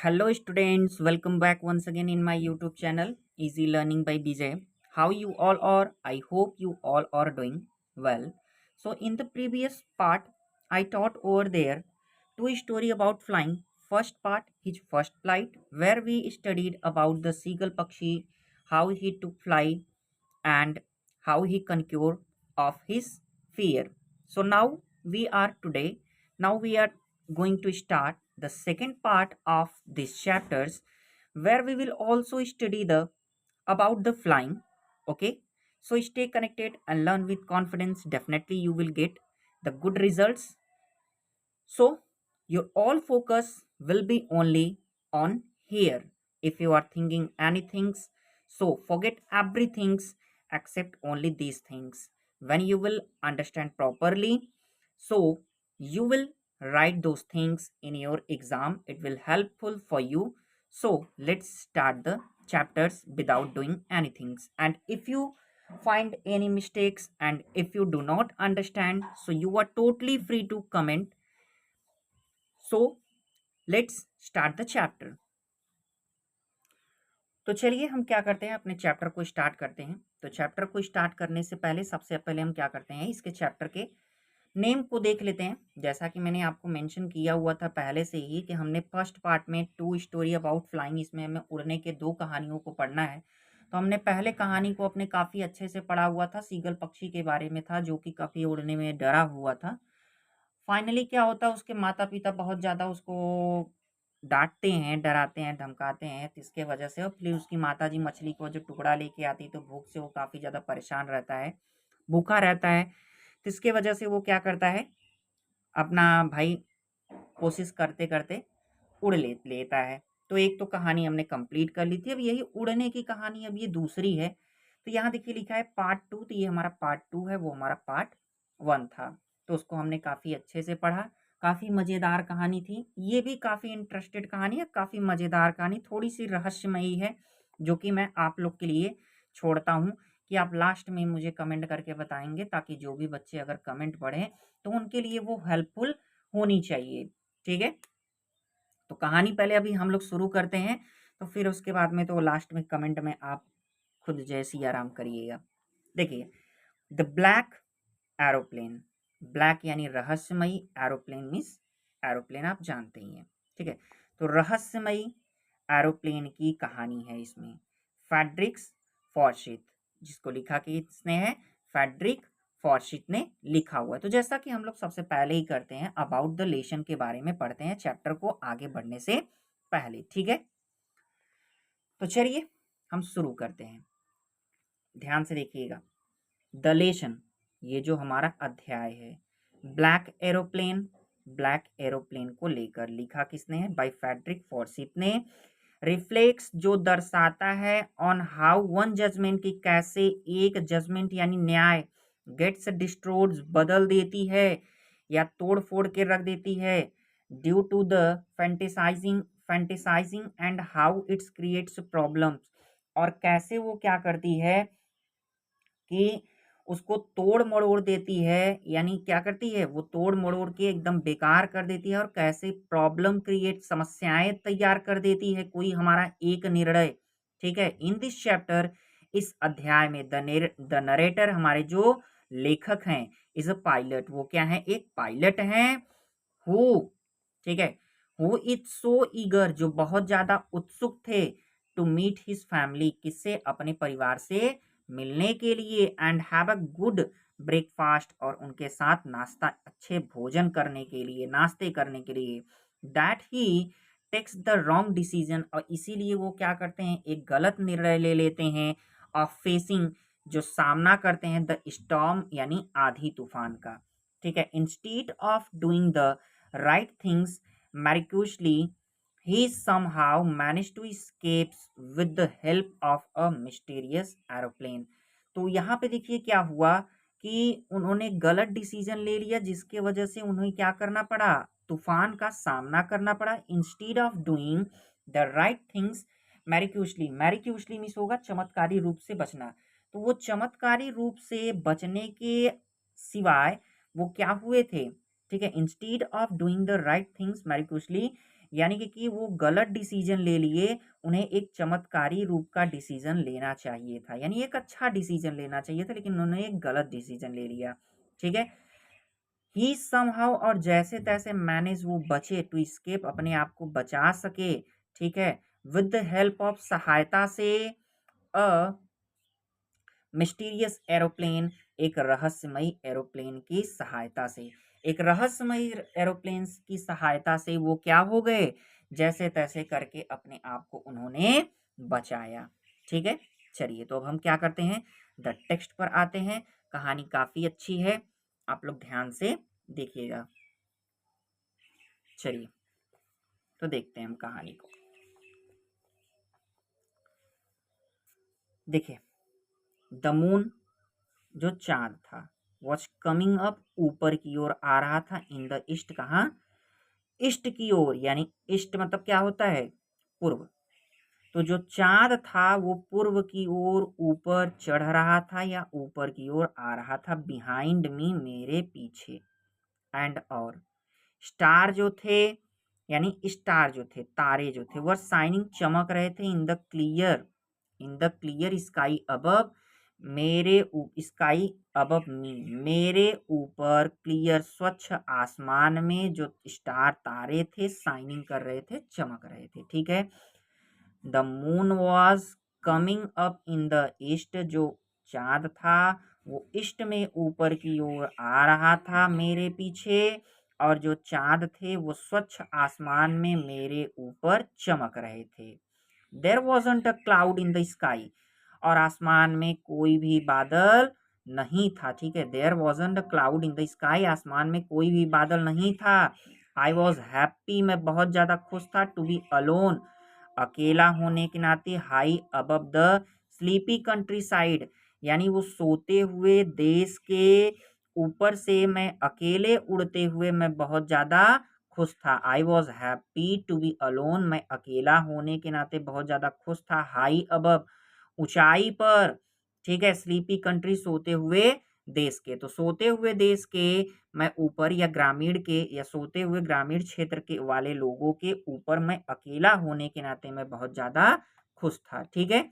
Hello students, welcome back once again in my YouTube channel Easy Learning by BJ. How you all are? I hope you all are doing well. So in the previous part, I taught over there two story about flying. First part, his first flight, where we studied about the seagull Pakshi, how he took flight and how he conquered of his fear. So now we are going to start the second part of these chapters where we will also study the about the flying. Okay, so stay connected and learn with confidence. Definitely you will get the good results. So your all focus will be only on here. If you are thinking anything, so forget everything except only these things. When you will understand properly, so you will write those things in your exam. It will helpful for you. So let's start the chapters without doing anything. And if you find any mistakes and if you do not understand, so you are totally free to comment. So let's start the chapter. तो चलिए हम क्या करते हैं, अपने chapter को start करते हैं। तो चैप्टर को स्टार्ट करने से पहले सबसे पहले हम क्या करते हैं, इसके चैप्टर के नेम को देख लेते हैं। जैसा कि मैंने आपको मेंशन किया हुआ था पहले से ही कि हमने फर्स्ट पार्ट में टू स्टोरी अबाउट फ्लाइंग, इसमें हमें उड़ने के दो कहानियों को पढ़ना है। तो हमने पहले कहानी को अपने काफ़ी अच्छे से पढ़ा हुआ था, सीगल पक्षी के बारे में था जो कि काफ़ी उड़ने में डरा हुआ था। फाइनली क्या होता है, उसके माता पिता बहुत ज़्यादा उसको डांटते हैं, डराते हैं, धमकाते हैं, तो इसके वजह से और फिर उसकी माता जी मछली को जो टुकड़ा लेके आती है तो भूख से वो काफ़ी ज़्यादा परेशान रहता है, भूखा रहता है। तो इसके वजह से वो क्या करता है, अपना भाई कोशिश करते करते उड़ लेता है। तो एक तो कहानी हमने कंप्लीट कर ली थी। अब यही उड़ने की कहानी अब ये दूसरी है। तो यहाँ देखिए लिखा है पार्ट टू, तो ये हमारा पार्ट टू है, वो हमारा पार्ट वन था। तो उसको हमने काफ़ी अच्छे से पढ़ा, काफ़ी मज़ेदार कहानी थी। ये भी काफ़ी इंटरेस्टेड कहानी है, काफ़ी मज़ेदार कहानी, थोड़ी सी रहस्यमयी है, जो कि मैं आप लोग के लिए छोड़ता हूँ कि आप लास्ट में मुझे कमेंट करके बताएंगे, ताकि जो भी बच्चे अगर कमेंट पढ़ें तो उनके लिए वो हेल्पफुल होनी चाहिए। ठीक है, तो कहानी पहले अभी हम लोग शुरू करते हैं, तो फिर उसके बाद में तो लास्ट में कमेंट में आप खुद जैसी आराम करिएगा। देखिए, द ब्लैक एरोप्लेन, ब्लैक यानी रहस्यमयी, एरोप्लेन मीन्स एरोप्लेन आप जानते ही हैं। ठीक है, तो रहस्यमयी एरोप्लेन की कहानी है इसमें। फेड्रिक्स फॉर्शिथ, जिसको लिखा कि इसने है फेड्रिक फॉर्शिथ ने लिखा हुआ है। तो जैसा कि हम लोग सबसे पहले ही करते हैं, अबाउट द लेसन के बारे में पढ़ते हैं चैप्टर को आगे बढ़ने से पहले। ठीक है, तो चलिए हम शुरू करते हैं, ध्यान से देखिएगा। द लेसन, ये जो हमारा अध्याय है, ब्लैक एरोप्लेन, ब्लैक एरोप्लेन को लेकर लिखा किसने है, बाय फेड्रिक फॉर्सिथ ने। रिफ्लेक्स, जो दर्शाता है ऑन हाउ वन जजमेंट, की कैसे एक जजमेंट यानी न्याय गेट्स डिस्ट्रोड, बदल देती है या तोड़ फोड़ के रख देती है, due to the fantasizing fantasizing and how it's creates problems. और कैसे वो क्या करती है कि उसको तोड़ मरोड़ देती है, यानी क्या करती है, वो तोड़ मरोड़ के एकदम बेकार कर देती है, और कैसे प्रॉब्लम क्रिएट, समस्याएं तैयार कर देती है कोई हमारा एक निर्णय। ठीक है, इन दिस चैप्टर, इस अध्याय में द नरेटर, हमारे जो लेखक हैं, इज अ पायलट, वो क्या है, एक पायलट हैं। हु, ठीक है, हु इज सो ईगर, जो बहुत ज्यादा उत्सुक थे, टू मीट हिज फैमिली, किससे, अपने परिवार से मिलने के लिए, and have a good breakfast, और उनके साथ नाश्ता, अच्छे भोजन करने के लिए, नाश्ते करने के लिए, that he takes the wrong decision, और इसीलिए वो क्या करते हैं, एक गलत निर्णय ले लेते हैं, ऑफ फेसिंग, जो सामना करते हैं, द स्टॉर्म यानी आधी तूफान का। ठीक है, instead of doing the right things miraculously, he somehow managed to escape with the help of a mysterious aeroplane। तो यहाँ पे देखिए क्या हुआ कि उन्होंने गलत डिसीजन ले लिया, जिसके वजह से उन्हें क्या करना पड़ा, तूफान का सामना करना पड़ा। Instead of doing the right things miraculously, miraculously means होगा चमत्कारी रूप से बचना। तो वो चमत्कारी रूप से बचने के सिवाय वो क्या हुए थे, ठीक है, instead of doing the right things miraculously, यानी कि वो गलत डिसीजन ले लिए, उन्हें एक चमत्कारी रूप का डिसीजन लेना चाहिए था, यानी एक अच्छा डिसीजन लेना चाहिए था, लेकिन उन्होंने एक गलत डिसीजन ले लिया। ठीक है, ही समहाउ, और जैसे तैसे मैनेज, वो बचे टू स्केप, अपने आप को बचा सके। ठीक है, विद द हेल्प ऑफ, सहायता से, अ मिस्टीरियस एरोप्लेन, एक रहस्यमयी एरोप्लेन की सहायता से। एक रहस्यमयी एरोप्लेन की सहायता से वो क्या हो गए, जैसे तैसे करके अपने आप को उन्होंने बचाया। ठीक है, चलिए तो अब हम क्या करते हैं, द टेक्स्ट पर आते हैं। कहानी काफी अच्छी है, आप लोग ध्यान से देखिएगा। चलिए तो देखते हैं हम कहानी को। देखिए, द मून, जो चांद था, वॉज कमिंग अप, ऊपर की ओर आ रहा था, इन द ईस्ट, कहाँ, ईस्ट की ओर, यानी ईस्ट मतलब क्या होता है, पूर्व। तो जो चांद था वो पूर्व की ओर ऊपर चढ़ रहा था, या ऊपर की ओर आ रहा था, बिहाइंड मी, मेरे पीछे, एंड और स्टार जो थे, यानी स्टार जो थे, तारे जो थे, वह शाइनिंग, चमक रहे थे, in the clear sky above, मेरे स्काई अबव मी, मेरे ऊपर, क्लियर, स्वच्छ आसमान में जो स्टार, तारे थे, शाइनिंग कर रहे थे, चमक रहे थे। ठीक है, the moon was coming up in the east, जो चांद था वो ईस्ट में ऊपर की ओर आ रहा था मेरे पीछे, और जो चांद थे वो स्वच्छ आसमान में मेरे ऊपर चमक रहे थे। There wasn't a cloud in the sky, और आसमान में कोई भी बादल नहीं था। ठीक है, there wasn't a cloud in the sky, आसमान में कोई भी बादल नहीं था। आई वॉज हैप्पी, मैं बहुत ज्यादा खुश था, टू बी अलोन, अकेला होने के नाते, high above the sleepy country side, यानी वो सोते हुए देश के ऊपर से मैं अकेले उड़ते हुए मैं बहुत ज़्यादा खुश था। I was happy to be alone, मैं अकेला होने के नाते बहुत ज़्यादा खुश था, हाई अबव, ऊंचाई पर। ठीक है, स्लीपी कंट्री, सोते हुए देश के, तो सोते हुए देश के मैं ऊपर, या ग्रामीण के, या सोते हुए ग्रामीण क्षेत्र के वाले लोगों के ऊपर मैं अकेला होने के नाते मैं बहुत ज्यादा खुश था। ठीक है,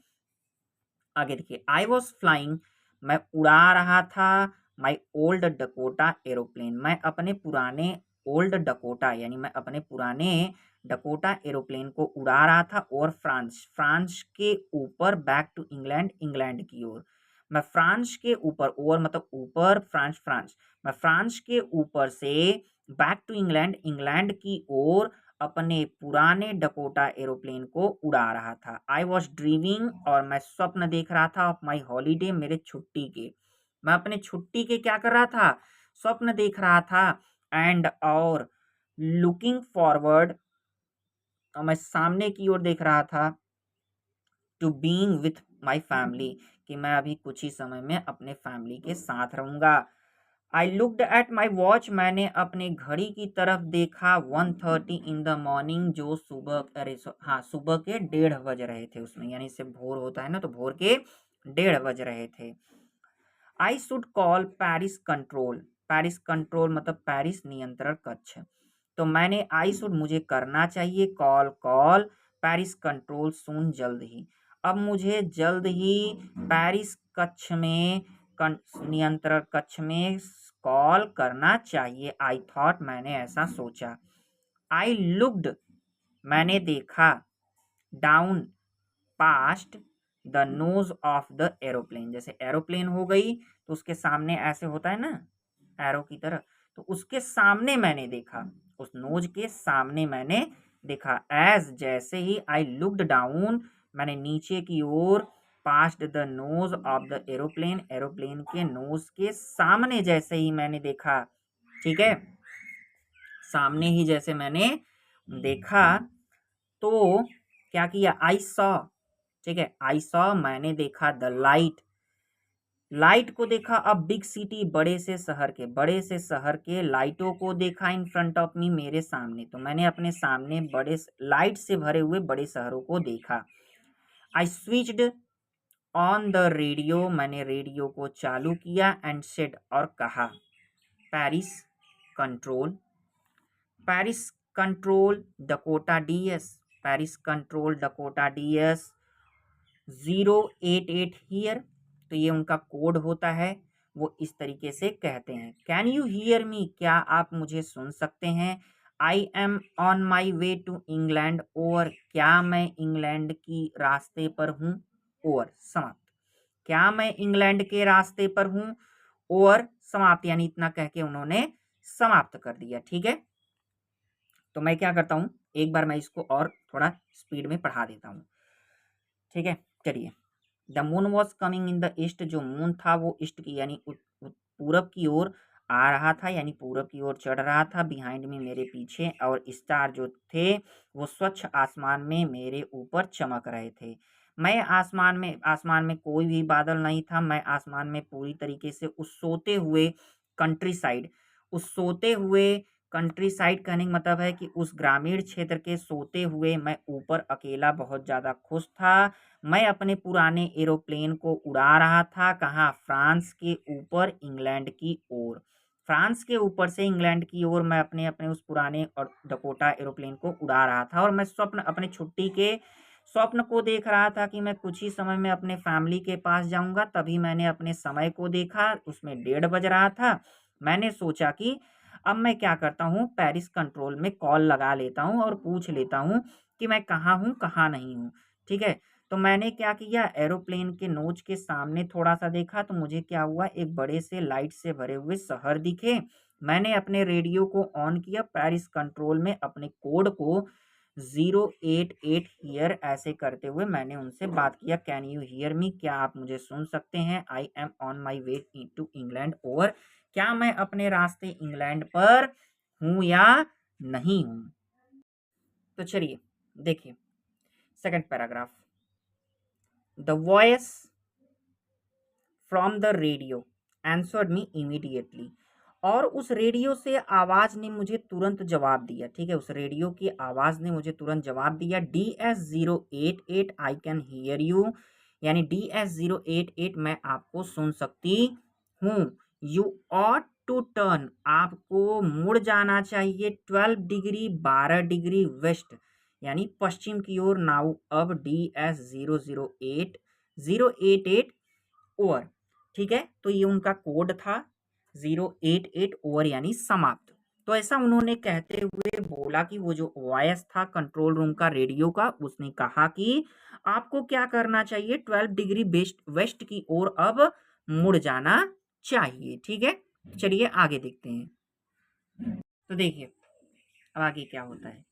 आगे देखिए, आई वॉज फ्लाइंग, मैं उड़ा रहा था, माई ओल्ड डकोटा एरोप्लेन, मैं अपने पुराने, ओल्ड डकोटा यानी मैं अपने पुराने डकोटा एरोप्लेन को उड़ा रहा था, और फ्रांस, फ्रांस के ऊपर, बैक टू इंग्लैंड, इंग्लैंड की ओर। मैं फ्रांस के ऊपर, और मतलब ऊपर, फ्रांस, फ्रांस, मैं फ्रांस के ऊपर से बैक टू इंग्लैंड, इंग्लैंड की ओर अपने पुराने डकोटा एरोप्लेन को उड़ा रहा था। आई वॉज ड्रीमिंग, और मैं स्वप्न देख रहा था, ऑफ माई हॉलीडे, मेरे छुट्टी के, मैं अपने छुट्टी के क्या कर रहा था, स्वप्न देख रहा था, एंड और लुकिंग फॉरवर्ड, मैं सामने की ओर देख रहा था, to being with my family, कि मैं अभी कुछ ही समय में अपने फैमिली के साथ रहूंगा। I looked at my watch, मैंने अपने घड़ी की तरफ देखा, 1:30 इन द मॉर्निंग, जो सुबह, अरे हाँ, सुबह के 1:30 बज रहे थे उसमें, यानी इससे भोर होता है ना, तो भोर के 1:30 बज रहे थे। I should call Paris control, Paris control मतलब पेरिस नियंत्रण कक्ष, तो मैंने, आई शुड, मुझे करना चाहिए, कॉल, कॉल, पेरिस कंट्रोल सून, जल्द ही, अब मुझे जल्द ही पेरिस कक्ष में, नियंत्रण कक्ष में कॉल करना चाहिए। आई थॉट, मैंने ऐसा सोचा। आई लुक्ड, मैंने देखा, down, past the nose of the aeroplane, जैसे एरोप्लेन हो गई तो उसके सामने ऐसे होता है ना, एरो की तरह, तो उसके सामने मैंने देखा, उस नोज के सामने मैंने देखा, एज, जैसे ही, आई लुक्ड डाउन, मैंने नीचे की ओर, past the nose of the aeroplane, aeroplane के नोज के सामने जैसे ही मैंने देखा। ठीक है, सामने ही जैसे मैंने देखा, तो क्या किया, आई सॉ, ठीक है, आई सॉ, मैंने देखा, द लाइट, लाइट को देखा, अब बिग सिटी, बड़े से शहर के, बड़े से शहर के लाइटों को देखा, इन फ्रंट ऑफ मी, मेरे सामने, तो मैंने अपने सामने बड़े लाइट से भरे हुए बड़े शहरों को देखा। I switched on the radio, मैंने रेडियो को चालू किया, एंड सेड, और कहा, Paris control, Paris control Dakota DS, Paris control Dakota DS 088 here. तो ये उनका कोड होता है, वो इस तरीके से कहते हैं। कैन यू हियर मी, क्या आप मुझे सुन सकते हैं? I am on my way to England, और क्या मैं इंग्लैंड की रास्ते पर हूँ? और समाप्त। क्या मैं इंग्लैंड के रास्ते पर हूँ? और समाप्त, यानी इतना कह के उन्होंने समाप्त कर दिया। ठीक है, तो मैं क्या करता हूँ, एक बार मैं इसको और थोड़ा स्पीड में पढ़ा देता हूँ। ठीक है, चलिए। The moon was coming in the east, जो मून था वो ईस्ट की यानी पूरब की ओर आ रहा था, यानी पूरब की ओर चढ़ रहा था। बिहाइंड में, मेरे पीछे, और स्टार जो थे वो स्वच्छ आसमान में मेरे ऊपर चमक रहे थे। मैं आसमान में कोई भी बादल नहीं था। मैं आसमान में पूरी तरीके से उस सोते हुए कंट्री साइड, उस सोते हुए कंट्री साइड कहने का मतलब है कि उस ग्रामीण क्षेत्र के सोते हुए मैं ऊपर अकेला बहुत ज़्यादा खुश था। मैं अपने पुराने एरोप्लेन को उड़ा रहा था, कहाँ? फ्रांस के ऊपर इंग्लैंड की ओर। फ्रांस के ऊपर से इंग्लैंड की ओर मैं अपने अपने उस पुराने और डकोटा एरोप्लेन को उड़ा रहा था, और मैं अपने छुट्टी के स्वप्न को देख रहा था कि मैं कुछ ही समय में अपने फैमिली के पास जाऊंगा। तभी मैंने अपने समय को देखा, उसमें 1:30 बज रहा था। मैंने सोचा कि अब मैं क्या करता हूँ, पेरिस कंट्रोल में कॉल लगा लेता हूँ और पूछ लेता हूँ कि मैं कहाँ हूँ, कहाँ नहीं हूँ। ठीक है, तो मैंने क्या किया, एरोप्लेन के नोच के सामने थोड़ा सा देखा, तो मुझे क्या हुआ, एक बड़े से लाइट से भरे हुए शहर दिखे। मैंने अपने रेडियो को ऑन किया, पेरिस कंट्रोल में अपने कोड को 088 हियर ऐसे करते हुए मैंने उनसे बात किया। कैन यू हियर मी, क्या आप मुझे सुन सकते हैं? I am on my way to England, और क्या मैं अपने रास्ते इंग्लैंड पर हूं या नहीं हूं? तो चलिए देखिए, second paragraph. The voice from the radio answered me immediately, और उस रेडियो से आवाज ने मुझे तुरंत जवाब दिया। ठीक है, उस रेडियो की आवाज ने मुझे तुरंत जवाब दिया। DS088 I can hear you, यानी DS088 मैं आपको सुन सकती हूँ। यू ऑट टू टर्न, आपको मुड़ जाना चाहिए 12 डिग्री 12 डिग्री वेस्ट, यानी पश्चिम की ओर। नाउ अब DS008 ओवर। ठीक है, तो ये उनका कोड था 088 ओवर, यानी समाप्त। तो ऐसा उन्होंने कहते हुए बोला कि वो जो वॉयस था कंट्रोल रूम का, रेडियो का, उसने कहा कि आपको क्या करना चाहिए, 12 डिग्री वेस्ट की ओर अब मुड़ जाना चाहिए। ठीक है, चलिए आगे देखते हैं। तो देखिए अब आगे क्या होता है।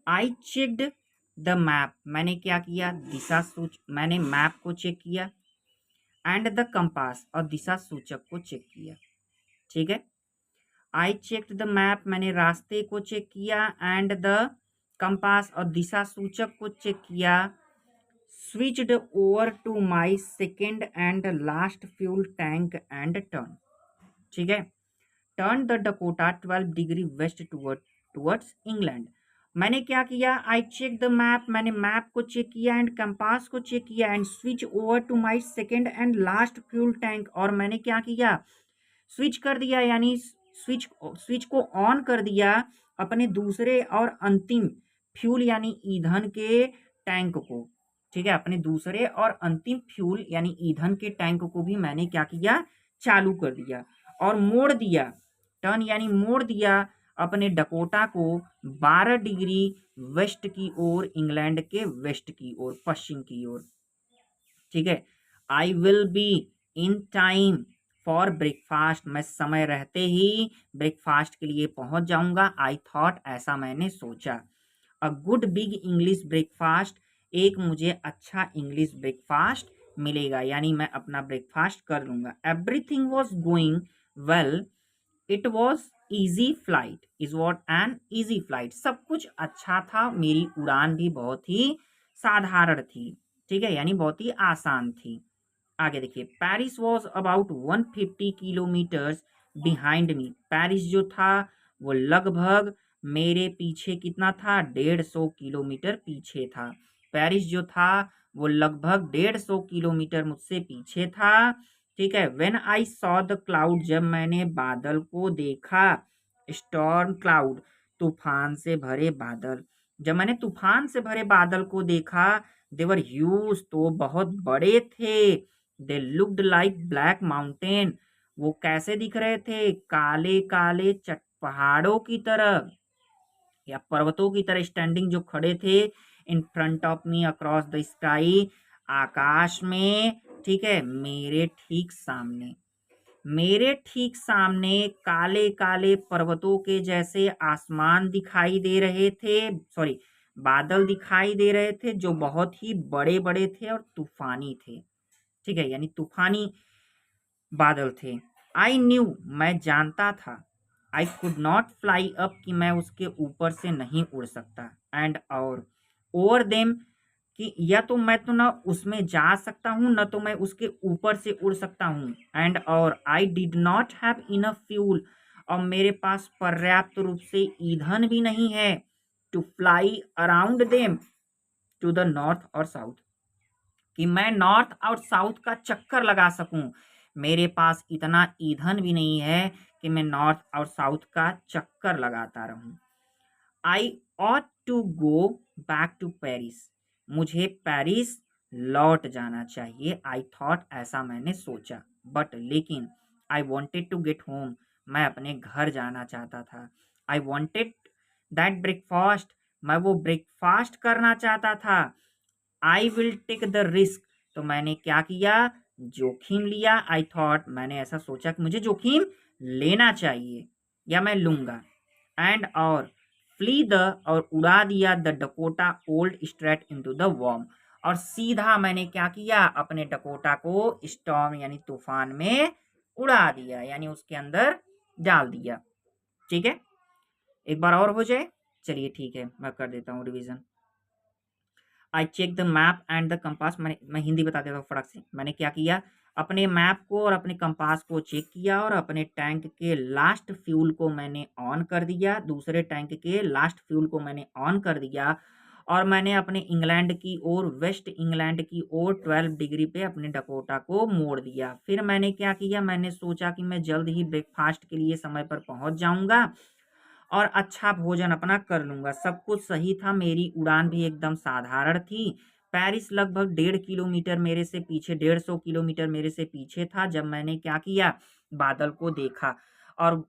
आई चेक्ड द मैप, मैंने क्या किया, दिशा सूच मैंने मैप को चेक किया। एंड द कंपास, और दिशा सूचक को चेक किया। ठीक है, आई चेक्ड द मैप, मैंने रास्ते को चेक किया। एंड द कंपास, और दिशा सूचक को चेक किया। Switched over to my second and last fuel tank and turn. ठीक है, turn the Dakota 12 degree west towards England. मैंने क्या किया, आई चेक द मैप, मैंने मैप को चेक किया, एंड कंपास को चेक किया, and switch over to my second and last fuel tank, और मैंने क्या किया, स्विच कर दिया, यानी स्विच को ऑन कर दिया अपने दूसरे और अंतिम फ्यूल यानी ईंधन के टैंक को। ठीक है, अपने दूसरे और अंतिम फ्यूल यानी ईंधन के टैंक को भी मैंने क्या किया, चालू कर दिया, और मोड़ दिया, टर्न यानी मोड़ दिया अपने डकोटा को 12 डिग्री वेस्ट की ओर, इंग्लैंड के वेस्ट की ओर, पश्चिम की ओर। ठीक है, I will be in time for breakfast, मैं समय रहते ही ब्रेकफास्ट के लिए पहुंच जाऊंगा। आई थॉट, ऐसा मैंने सोचा। A good big English breakfast, एक मुझे अच्छा इंग्लिश ब्रेकफास्ट मिलेगा, यानी मैं अपना ब्रेकफास्ट कर लूंगा। Everything was going well, it was easy flight, is what an easy flight, सब कुछ अच्छा था, मेरी उड़ान भी बहुत ही साधारण थी। ठीक है, यानी बहुत ही आसान थी। आगे देखिए, Paris was about 150 kilometres behind me, Paris जो था वो लगभग मेरे पीछे कितना था, 150 किलोमीटर पीछे था। पेरिस जो था वो लगभग 150 किलोमीटर मुझसे पीछे था। ठीक है, when I saw the cloud, जब मैंने बादल को देखा, स्टॉर्म क्लाउड, तूफान से भरे बादल। जब मैंने तूफान से भरे बादल को देखा, दे वर ह्यूज, तो बहुत बड़े थे। They looked like black mountain, वो कैसे दिख रहे थे? काले काले पहाड़ों की तरह या पर्वतों की तरह स्टैंडिंग, जो खड़े थे in front of me across the sky, आकाश में, ठीक है, मेरे ठीक सामने काले काले पर्वतों के जैसे आसमान दिखाई दे रहे थे, सॉरी, बादल दिखाई दे रहे थे जो बहुत ही बड़े बड़े थे और तूफानी थे। ठीक है, यानी तूफानी बादल थे। आई न्यू, मैं जानता था, I could not fly up, कि मैं उसके ऊपर से नहीं उड़ सकता, एंड और ओवर देम, कि या तो मैं तो ना उसमें जा सकता हूँ, न तो मैं उसके ऊपर से उड़ सकता हूँ, एंड और I did not have enough fuel, और मेरे पास पर्याप्त रूप से ईंधन भी नहीं है, to fly around them to the north और साउथ, कि मैं नॉर्थ और साउथ का चक्कर लगा सकूं। मेरे पास इतना ईंधन भी नहीं है कि मैं नॉर्थ और साउथ का चक्कर लगाता रहूं। I ought to go back to Paris, मुझे पेरिस लौट जाना चाहिए। आई थॉट, ऐसा मैंने सोचा। बट लेकिन I wanted to get home, मैं अपने घर जाना चाहता था। आई वॉन्टेड दैट ब्रेकफास्ट, मैं वो ब्रेकफास्ट करना चाहता था। I will take the risk, तो मैंने क्या किया? जोखिम लिया। आई थॉट, मैंने ऐसा सोचा कि मुझे जोखिम लेना चाहिए या मैं लूंगा। एंड और फ्ली द, और उड़ा दिया the Dakota old straight into the warm, और सीधा मैंने क्या किया? अपने डकोटा को स्टॉर्म यानी तूफान में उड़ा दिया, यानी उसके अंदर डाल दिया। ठीक है, एक बार और हो जाए। चलिए ठीक है, मैं कर देता हूँ revision. I check the map and the compass, मैं हिंदी बता देता हूँ फटाक से। मैंने क्या किया? अपने मैप को और अपने कंपास को चेक किया, और अपने टैंक के लास्ट फ्यूल को मैंने ऑन कर दिया, दूसरे टैंक के लास्ट फ्यूल को मैंने ऑन कर दिया, और मैंने अपने इंग्लैंड की ओर, वेस्ट इंग्लैंड की ओर 12 डिग्री पे अपने डकोटा को मोड़ दिया। फिर मैंने क्या किया? मैंने सोचा कि मैं जल्द ही ब्रेकफास्ट के लिए समय पर पहुंच जाऊंगा और अच्छा भोजन अपना कर लूंगा। सब कुछ सही था, मेरी उड़ान भी एकदम साधारण थी। पेरिस लगभग 1.5 किलोमीटर मेरे से पीछे, 150 किलोमीटर मेरे से पीछे था, जब मैंने क्या किया? बादल को देखा, और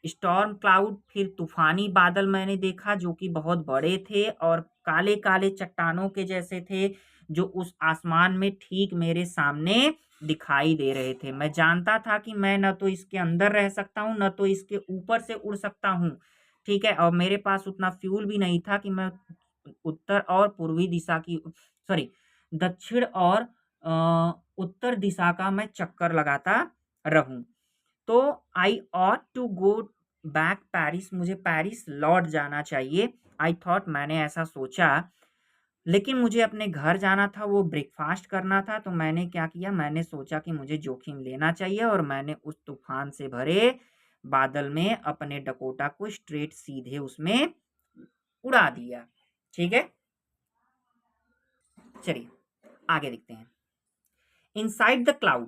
स्टॉर्म क्लाउड, फिर तूफानी बादल मैंने देखा जो कि बहुत बड़े थे और काले काले चट्टानों के जैसे थे, जो उस आसमान में ठीक मेरे सामने दिखाई दे रहे थे। मैं जानता था कि मैं न तो इसके अंदर रह सकता हूँ, न तो इसके ऊपर से उड़ सकता हूँ। ठीक है, और मेरे पास उतना फ्यूल भी नहीं था कि मैं उत्तर और पूर्वी दिशा की, सॉरी, दक्षिण और उत्तर दिशा का मैं चक्कर लगाता रहूं। तो I ought to go back Paris, मुझे पेरिस लौट जाना चाहिए। आई थॉट, मैंने ऐसा सोचा, लेकिन मुझे अपने घर जाना था, वो ब्रेकफास्ट करना था। तो मैंने क्या किया? मैंने सोचा कि मुझे जोखिम लेना चाहिए, और मैंने उस तूफान से भरे बादल में अपने डकोटा को स्ट्रेट सीधे उसमें उड़ा दिया। ठीक है, चलिए आगे देखते हैं। इनसाइड द क्लाउड,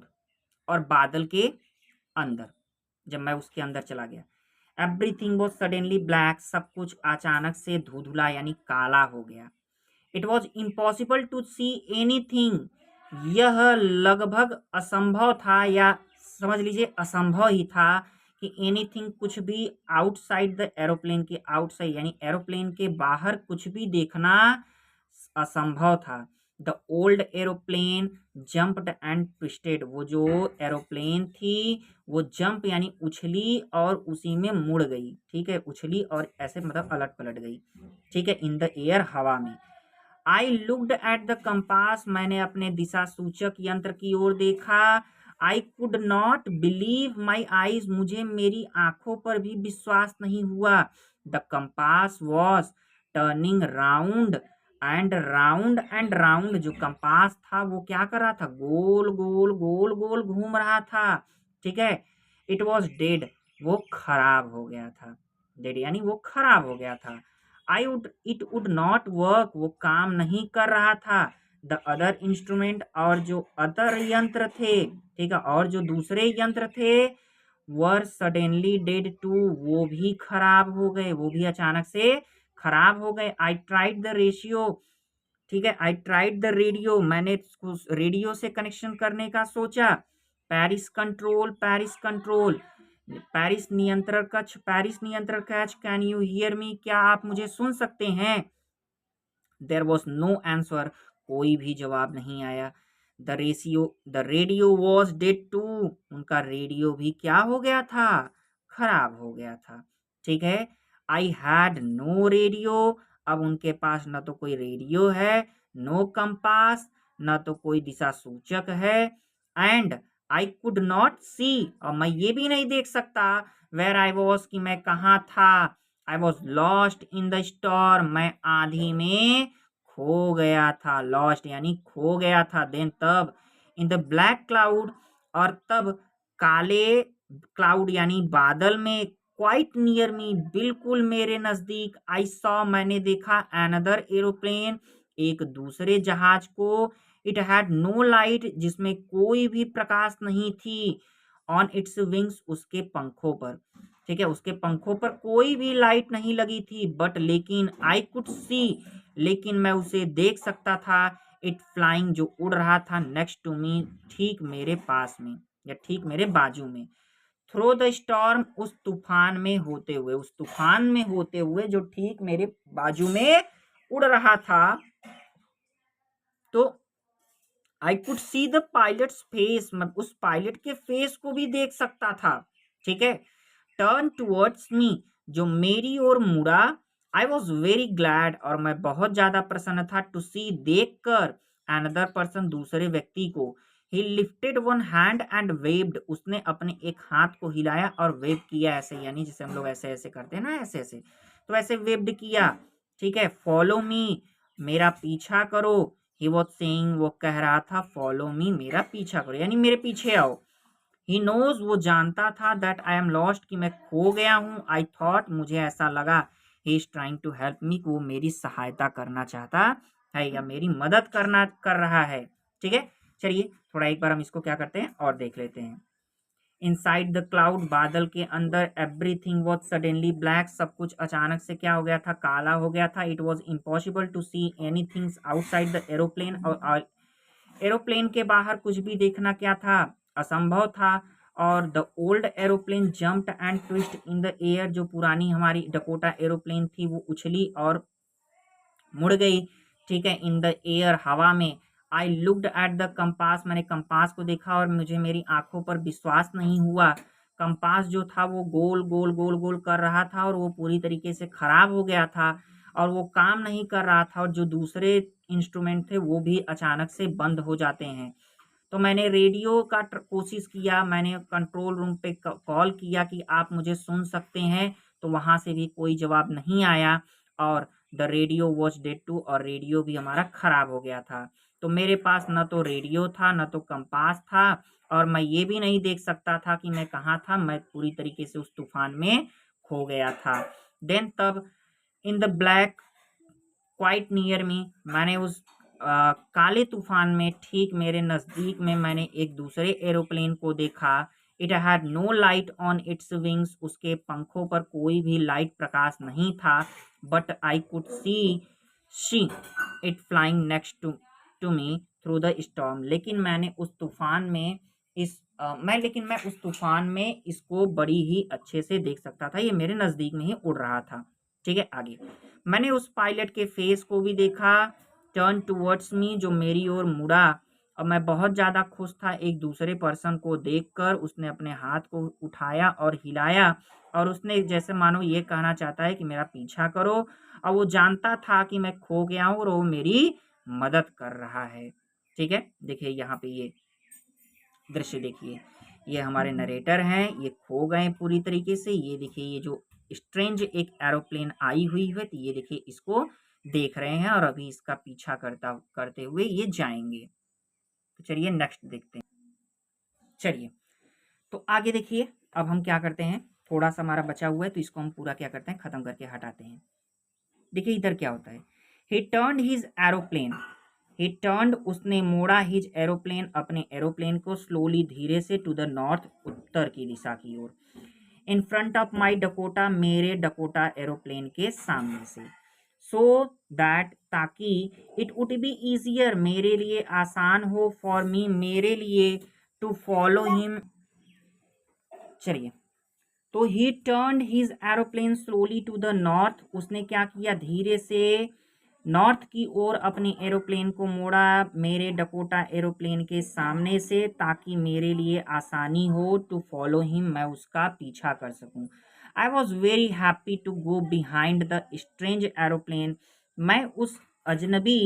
और बादल के अंदर, जब मैं उसके अंदर चला गया, एवरीथिंग वॉज सडनली ब्लैक, सब कुछ अचानक से धुधुला यानी काला हो गया। It was impossible to see anything, यह लगभग असंभव था, या समझ लीजिए असंभव ही था कि एनीथिंग, कुछ भी, आउटसाइड द एरोप्लेन के आउटसाइड यानी एरोप्लेन के बाहर कुछ भी देखना असंभव था। The old aeroplane jumped and twisted, वो जो एरोप्लेन थी वो जंप यानी उछली और उसी में मुड़ गई। ठीक है, उछली और ऐसे मतलब अलट पलट गई। ठीक है, इन द एयर, हवा में। I looked at the compass, मैंने अपने दिशा सूचक यंत्र की ओर देखा। आई could not believe my eyes, मुझे मेरी आंखों पर भी विश्वास नहीं हुआ। The compass was turning round and round and round, जो कंपास था वो क्या कर रहा था? गोल गोल गोल गोल घूम रहा था। ठीक है, इट वॉज डेड, वो खराब हो गया था। डेड यानी वो खराब हो गया था। इट वुड नॉट वर्क, वो काम नहीं कर रहा था। द अदर इंस्ट्रूमेंट, और जो अदर यंत्र थे, ठीक है, और जो दूसरे यंत्र थे वर सडनली डेड टू, वो भी खराब हो गए, वो भी अचानक से खराब हो गए। आई ट्राइड द रेशियो, ठीक है, आई ट्राइड द रेडियो, मैंने रेडियो से कनेक्शन करने का सोचा। Paris control, Paris control, Paris नियंत्रण कक्ष, पेरिस नियंत्रण कक्ष, कैन यू हियर मी, क्या आप मुझे सुन सकते हैं? देयर वॉज नो आंसर, कोई भी जवाब नहीं आया। The radio was dead too, उनका रेडियो भी क्या हो गया था? खराब हो गया था। ठीक है, आई हैड नो रेडियो, अब उनके पास न तो कोई रेडियो है, नो कंपास, न तो कोई दिशा सूचक है, एंड आई कुड नॉट सी, और मैं ये भी नहीं देख सकता, वेर आई वॉज, कि मैं कहाँ था। I was lost in the storm, मैं आंधी में खो गया था। लॉस्ट यानी खो गया था। देन तब इन द ब्लैक क्लाउड, और तब काले क्लाउड यानी बादल में, क्वाइट नियर मी, बिल्कुल मेरे नजदीक, आई सॉ, मैंने देखा, अनदर एरोप्लेन, एक दूसरे जहाज को, इट हैड नो लाइट, जिसमें कोई भी प्रकाश नहीं थी, ऑन इट्स विंग्स, उसके पंखों पर। ठीक है, उसके पंखों पर कोई भी लाइट नहीं लगी थी, बट लेकिन आई कुड सी, लेकिन मैं उसे देख सकता था, इट फ्लाइंग, जो उड़ रहा था, नेक्स्ट टू मी, ठीक मेरे पास में या ठीक मेरे बाजू में, थ्रो द स्टॉर्म, उस तूफान में होते हुए, उस तूफान में होते हुए जो ठीक मेरे बाजू में उड़ रहा था। तो आई could see the pilots face, मैं उस पायलट के फेस को भी देख सकता था। ठीक है, टर्न टूवर्ड्स मी, जो मेरी ओर मुड़ा, आई वॉज वेरी ग्लैड, और मैं बहुत ज्यादा प्रसन्न था, टू सी, देख कर, अनदर पर्सन, दूसरे व्यक्ति को, ही lifted one hand and waived, उसने अपने एक हाथ को हिलाया और वेव किया, ऐसे यानी जैसे हम लोग ऐसे ऐसे करते हैं ना, ऐसे ऐसे, तो ऐसे वेव्ड किया। ठीक है, फॉलो मी, मेरा पीछा करो, ही वॉज सेइंग, वो कह रहा था, फॉलो मी, मेरा पीछा करो, यानी मेरे पीछे आओ। ही नोज, वो जानता था, दैट आई एम लॉस्ट, कि मैं खो गया हूँ। आई थॉट, मुझे ऐसा लगा, he is trying to help me, कि वो मेरी सहायता करना चाहता है या मेरी मदद कर रहा है। ठीक है, चलिए थोड़ा एक बार हम इसको क्या करते हैं और देख लेते हैं। इनसाइड द क्लाउड, बादल के अंदर, एवरीथिंग वॉज सडनली ब्लैक, सब कुछ अचानक से क्या हो गया था? काला हो गया था। It was impossible to see anything outside the aeroplane, और एरोप्लेन के बाहर कुछ भी देखना क्या था? असंभव था। और the old aeroplane jumped and twist in the air, जो पुरानी हमारी डकोटा एरोप्लेन थी वो उछली और मुड़ गई। ठीक है, इन द एयर, हवा में। I looked at the compass, मैंने कंपास को देखा और मुझे मेरी आंखों पर विश्वास नहीं हुआ। कंपास जो था वो गोल गोल गोल गोल कर रहा था और वो पूरी तरीके से खराब हो गया था और वो काम नहीं कर रहा था, और जो दूसरे इंस्ट्रूमेंट थे वो भी अचानक से बंद हो जाते हैं। तो मैंने रेडियो का कोशिश किया, मैंने कंट्रोल रूम पे कॉल किया कि आप मुझे सुन सकते हैं, तो वहां से भी कोई जवाब नहीं आया, और the radio was dead too, और रेडियो भी हमारा खराब हो गया था। तो मेरे पास न तो रेडियो था, न तो कंपास था, और मैं ये भी नहीं देख सकता था कि मैं कहाँ था, मैं पूरी तरीके से उस तूफान में खो गया था। देन तब in the black quite near me, मैंने उस काले तूफान में ठीक मेरे नज़दीक में मैंने एक दूसरे एरोप्लेन को देखा। It had no light on its wings, उसके पंखों पर कोई भी लाइट प्रकाश नहीं था, but I could see it flying next to me through the storm, लेकिन मैंने उस तूफान में लेकिन मैं उस तूफान में इसको बड़ी ही अच्छे से देख सकता था, ये मेरे नज़दीक में ही उड़ रहा था। ठीक है, आगे मैंने उस पायलट के फेस को भी देखा, टर्न टूवर्ड्स मी, जो मेरी ओर मुड़ा, और मैं बहुत ज़्यादा खुश था एक दूसरे पर्सन को देखकर। उसने अपने हाथ को उठाया और हिलाया, और उसने जैसे मानो ये कहना चाहता है कि मेरा पीछा करो, और वो जानता था कि मैं खो गया हूँ और वो मेरी मदद कर रहा है। ठीक है, देखिए यहाँ पे ये दृश्य देखिए, ये हमारे नरेटर हैं, ये खो गए पूरी तरीके से। ये देखिए, ये जो स्ट्रेंज एक एरोप्लेन आई हुई है, तो ये देखिए इसको देख रहे हैं और अभी इसका पीछा करते हुए ये जाएंगे। तो चलिए नेक्स्ट देखते हैं। चलिए, तो आगे देखिए, अब हम क्या करते हैं, थोड़ा सा हमारा बचा हुआ है तो इसको हम पूरा क्या करते हैं, खत्म करके हटाते हैं। देखिए इधर क्या होता है, he turned his aeroplane, he turned, उसने मोड़ा, हिज एरोप्लेन, अपने एरोप्लेन को, स्लोली, धीरे से, टू द नॉर्थ, उत्तर की दिशा की ओर, in front of my Dakota, मेरे डकोटा एरोप्लेन के सामने से, सो दैट, ताकि, इट वुड बी ईजियर, मेरे लिए आसान हो, फॉर मी, मेरे लिए, टू फॉलो हिम। चलिए, तो he turned his aeroplane slowly to the north, उसने क्या किया, धीरे से नॉर्थ की ओर अपने एरोप्लेन को मोड़ा, मेरे डकोटा एरोप्लेन के सामने से, ताकि मेरे लिए आसानी हो, टू फॉलो हिम, मैं उसका पीछा कर सकूं। I was very happy to go behind the strange aeroplane, मैं उस अजनबी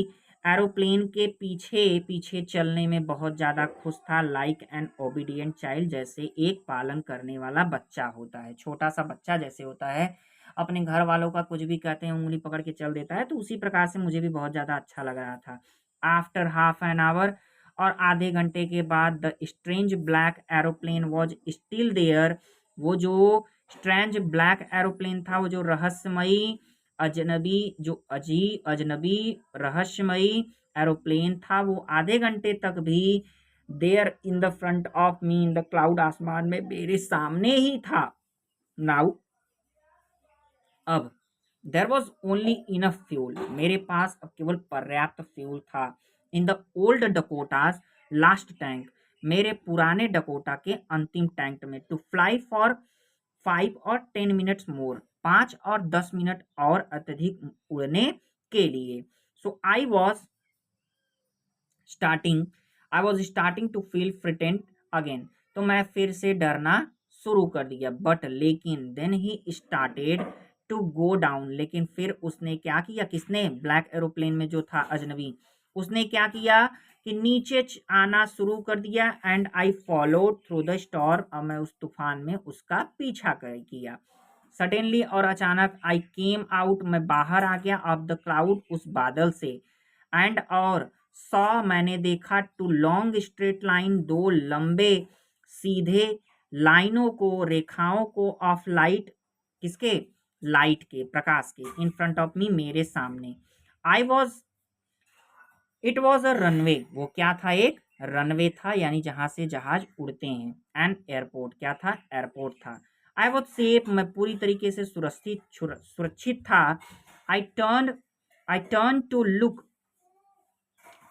एरोप्लेन के पीछे पीछे चलने में बहुत ज़्यादा खुश था, लाइक एन ओबीडियंट चाइल्ड, जैसे एक पालन करने वाला बच्चा होता है, छोटा सा बच्चा जैसे होता है, अपने घर वालों का कुछ भी कहते हैं उंगली पकड़ के चल देता है, तो उसी प्रकार से मुझे भी बहुत ज़्यादा अच्छा लग रहा था। आफ्टर हाफ एन आवर, और आधे घंटे के बाद, the strange black aeroplane was still there, वो जो स्ट्रेंज ब्लैक एरोप्लेन था, वो जो रहस्यमयी अजनबी, जो अजनबी रहस्यमयी एरोप्लेन था, वो आधे घंटे तक भी there in the front of me, in the cloud, आसमान में मेरे सामने ही था। नाउ, अब, there was only enough fuel, मेरे पास अब केवल पर्याप्त फ्यूल था, in the old Dakota's last tank, मेरे पुराने डकोटा के अंतिम टैंक में, टू फ्लाई फॉर 5 और 10 मिनट्स मोर, 5 और 10 मिनट और अत्यधिक उड़ने के लिए। So starting I was starting to feel frightened again, तो मैं फिर से डरना शुरू कर दिया, बट लेकिन, then he started to go down, लेकिन फिर उसने क्या किया, किसने, ब्लैक एरोप्लेन में जो था अजनबी, उसने क्या किया कि नीचे आना शुरू कर दिया, and I followed through the storm, और मैं उस तूफान में उसका पीछा किया। सडनली, और अचानक, आई केम आउट, मैं बाहर आ गया, ऑफ द क्लाउड, उस बादल से, एंड, और, सॉ, मैंने देखा, टू लॉन्ग स्ट्रेट लाइन, दो लंबे सीधे लाइनों को, रेखाओं को, ऑफ लाइट, किसके, लाइट के, प्रकाश के, इन फ्रंट ऑफ मी, मेरे सामने। I was it was a runway, वो क्या था, एक रनवे था, यानी जहां से जहाज उड़ते हैं, एंड एयरपोर्ट, क्या था, एयरपोर्ट था। आई वॉज सेफ, मैं पूरी तरीके से सुरक्षित था। I turn to look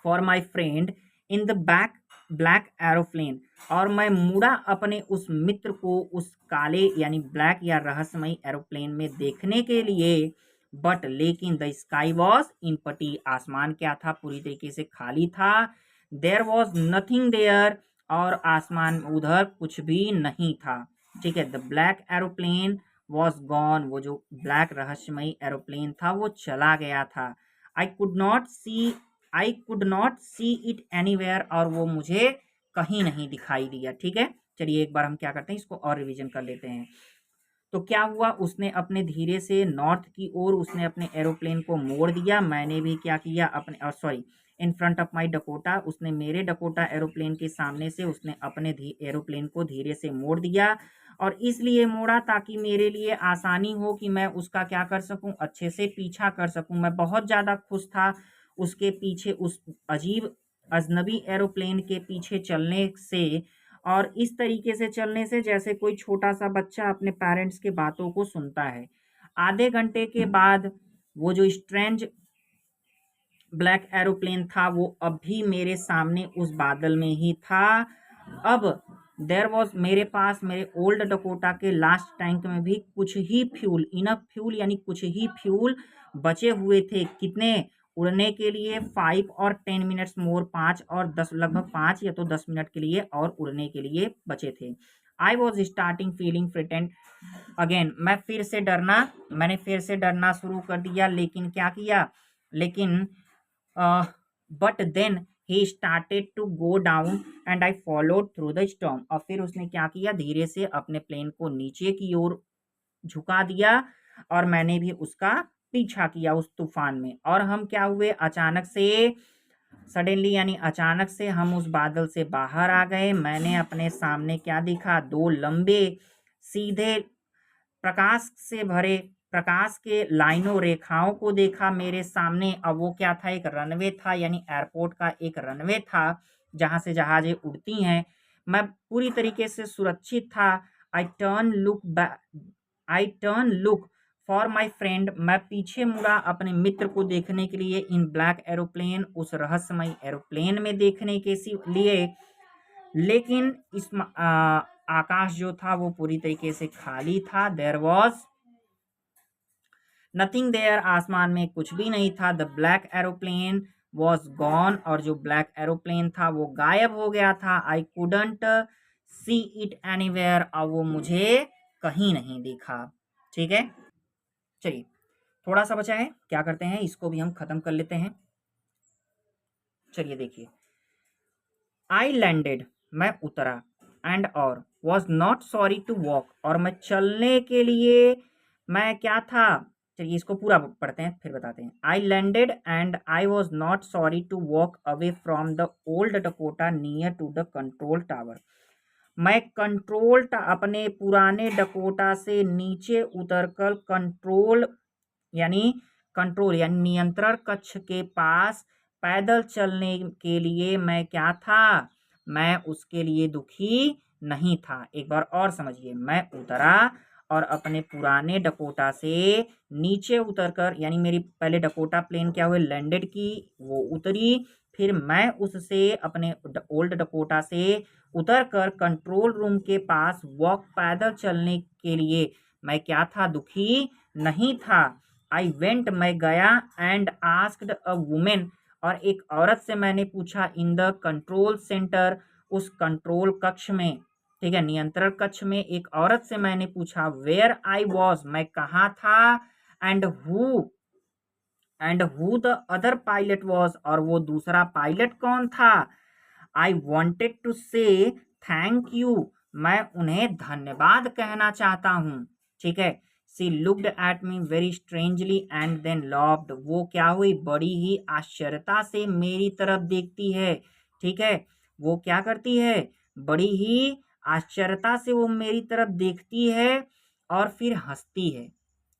for my friend in the back black aeroplane, और मैं मुड़ा अपने उस मित्र को उस काले यानी ब्लैक या रहस्यमयी एरोप्लेन में देखने के लिए, बट लेकिन, द स्काई वॉज इम्पटी, आसमान क्या था, पूरी तरीके से खाली था, देयर वॉज नथिंग देयर, और आसमान उधर कुछ भी नहीं था। ठीक है, the black aeroplane was gone, वो जो ब्लैक रहस्यमयी एरोप्लेन था वो चला गया था। I could not see I could not see it anywhere, और वो मुझे कहीं नहीं दिखाई दिया। ठीक है, चलिए एक बार हम क्या करते हैं, इसको और रिवीजन कर लेते हैं। तो क्या हुआ, उसने अपने धीरे से नॉर्थ की ओर उसने अपने एरोप्लेन को मोड़ दिया, मैंने भी क्या किया, अपने sorry, in front of my Dakota, उसने मेरे डकोटा एरोप्लेन के सामने से उसने अपने एरोप्लेन को धीरे से मोड़ दिया, और इसलिए मोड़ा ताकि मेरे लिए आसानी हो कि मैं उसका क्या कर सकूं, अच्छे से पीछा कर सकूं। मैं बहुत ज़्यादा खुश था उसके पीछे, उस अजीब अजनबी एरोप्लेन के पीछे चलने से, और इस तरीके से चलने से जैसे कोई छोटा सा बच्चा अपने पेरेंट्स के बातों को सुनता है। आधे घंटे के बाद वो जो स्ट्रेंज ब्लैक एरोप्लेन था वो अब भी मेरे सामने उस बादल में ही था। अब देयर वॉज, मेरे पास मेरे ओल्ड डकोटा के लास्ट टैंक में भी कुछ ही फ्यूल, इनफ फ्यूल यानी कुछ ही फ्यूल बचे हुए थे। कितने, उड़ने के लिए 5 और 10 मिनट्स मोर, 5 और 10, लगभग 5 या तो 10 मिनट के लिए और उड़ने के लिए बचे थे। I was starting feeling frightened again, मैंने फिर से डरना शुरू कर दिया, लेकिन क्या किया, लेकिन but then he started to go down and I followed through the storm, और फिर उसने क्या किया, धीरे से अपने प्लेन को नीचे की ओर झुका दिया, और मैंने भी उसका पीछा किया उस तूफान में। और हम क्या हुए, अचानक से, सडनली यानी अचानक से हम उस बादल से बाहर आ गए। मैंने अपने सामने क्या दिखा, दो लंबे सीधे प्रकाश से भरे प्रकाश के लाइनों रेखाओं को देखा मेरे सामने। अब वो क्या था, एक रनवे था, यानी एयरपोर्ट का एक रनवे था जहां से जहाजें उड़ती हैं। मैं पूरी तरीके से सुरक्षित था। I turn look for my friend, मैं पीछे मुड़ा अपने मित्र को देखने के लिए। इन ब्लैक एरोप्लेन, उस रहस्यमय एरोप्लेन में देखने के लिए। लेकिन इस आकाश जो था वो पूरी तरीके से खाली था। देयर वॉज नथिंग देयर, आसमान में कुछ भी नहीं था। The black aeroplane was gone, और जो ब्लैक एरोप्लेन था वो गायब हो गया था। I couldn't see it anywhere, और वो मुझे कहीं नहीं दिखा। ठीक है, चलिए थोड़ा सा बचा है, क्या करते हैं इसको भी हम खत्म कर लेते हैं। चलिए देखिए, आई लैंडेड, मैं उतरा, एंड और was not sorry to walk, और मैं चलने के लिए मैं क्या था। चलिए इसको पूरा पढ़ते हैं फिर बताते हैं। I landed and I was not sorry to walk away from the old Dakota near to the control tower, मैं अपने पुराने डकोटा से नीचे उतरकर कंट्रोल यानी नियंत्रण कक्ष के पास पैदल चलने के लिए मैं क्या था, मैं उसके लिए दुखी नहीं था। एक बार और समझिए, मैं उतरा और अपने पुराने डकोटा से नीचे उतरकर, यानी मेरी पहले डकोटा प्लेन क्या हुए, लैंडेड की, वो उतरी, फिर मैं उससे अपने ओल्ड डकोटा से उतरकर कंट्रोल रूम के पास वॉक पैदल चलने के लिए मैं क्या था, दुखी नहीं था। आई वेंट, मैं गया, एंड आस्क्ड अ वुमेन, और एक औरत से मैंने पूछा, इन द कंट्रोल सेंटर, उस कंट्रोल कक्ष में, ठीक है, नियंत्रण कक्ष में एक औरत से मैंने पूछा, वेयर आई वॉज, मैं कहाँ था, and who the other pilot was, और वो दूसरा पायलट कौन था। I wanted to say thank you, मैं उन्हें धन्यवाद कहना चाहता हूँ। ठीक है, she looked at me very strangely and then laughed, वो क्या हुई, बड़ी ही आश्चर्यता से मेरी तरफ देखती है। ठीक है, वो क्या करती है, बड़ी ही आश्चर्यता से वो मेरी तरफ देखती है और फिर हंसती है।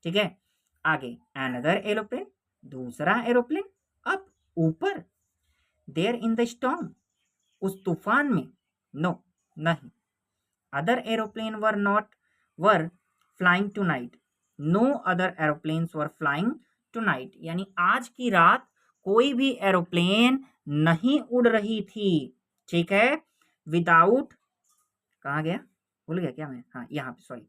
ठीक है, आगे, अनदर एरोप्लेन, दूसरा एरोप्लेन, अब ऊपर, देयर इन द स्टॉर्म, उस तूफान में, नो, नहीं, other aeroplane were flying tonight, no other aeroplanes were flying tonight, यानी आज की रात कोई भी एरोप्लेन नहीं उड़ रही थी। ठीक है, विदाउट, कहाँ गया, भूल गया क्या मैं, हाँ यहाँ पे, sorry,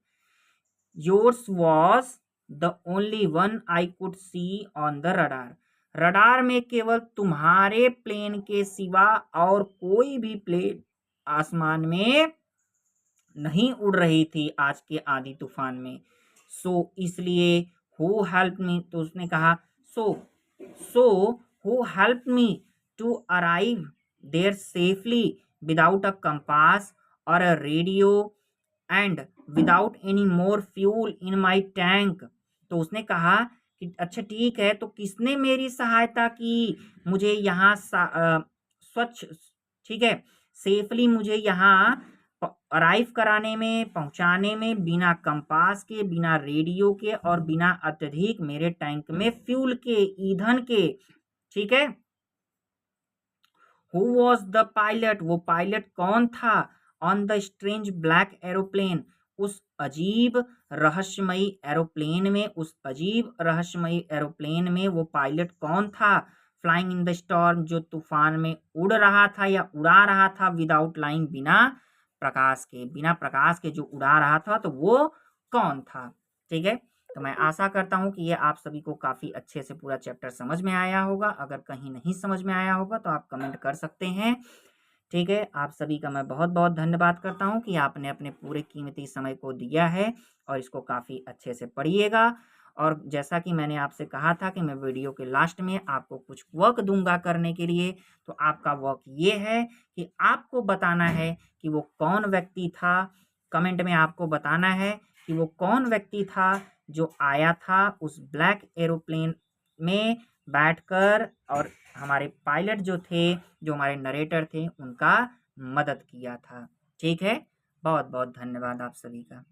yours was the only one I could C on the radar, radar में केवल तुम्हारे प्लेन के सिवा और कोई भी प्लेन आसमान में नहीं उड़ रही थी आज के आंधी तूफान में। सो इसलिए हु हेल्प मी, तो उसने कहा, so who help me to arrive there safely without a compass और a radio and without any more fuel in my tank, तो उसने कहा कि अच्छा ठीक है, तो किसने मेरी सहायता की मुझे यहाँ स्वच्छ, ठीक है, सेफली मुझे यहाँ अराइव कराने में, पहुंचाने में, बिना कंपास के, बिना रेडियो के और बिना अत्यधिक मेरे टैंक में फ्यूल के, ईंधन के। ठीक है, हु वॉज द पायलट, वो पायलट कौन था, on the strange black aeroplane, उस अजीब रहस्यमयी एरोप्लेन में, उस अजीब रहस्यमयी एरोप्लेन में वो पायलट कौन था, फ्लाइंग इन द स्टॉर्म, जो तूफान में उड़ रहा था या उड़ा रहा था, विदाउट लाइन, बिना प्रकाश के जो उड़ा रहा था, तो वो कौन था। ठीक है, तो मैं आशा करता हूं कि ये आप सभी को काफ़ी अच्छे से पूरा चैप्टर समझ में आया होगा। अगर कहीं नहीं समझ में आया होगा तो आप कमेंट कर सकते हैं। ठीक है, आप सभी का मैं बहुत बहुत धन्यवाद करता हूं कि आपने अपने पूरे कीमती समय को दिया है और इसको काफ़ी अच्छे से पढ़िएगा। और जैसा कि मैंने आपसे कहा था कि मैं वीडियो के लास्ट में आपको कुछ वर्क दूंगा करने के लिए, तो आपका वर्क ये है कि आपको बताना है कि वो कौन व्यक्ति था। कमेंट में आपको बताना है कि वो कौन व्यक्ति था जो आया था उस ब्लैक एरोप्लेन में बैठकर और हमारे पायलट जो थे, जो हमारे नरेटर थे, उनका मदद किया था। ठीक है, बहुत बहुत धन्यवाद आप सभी का।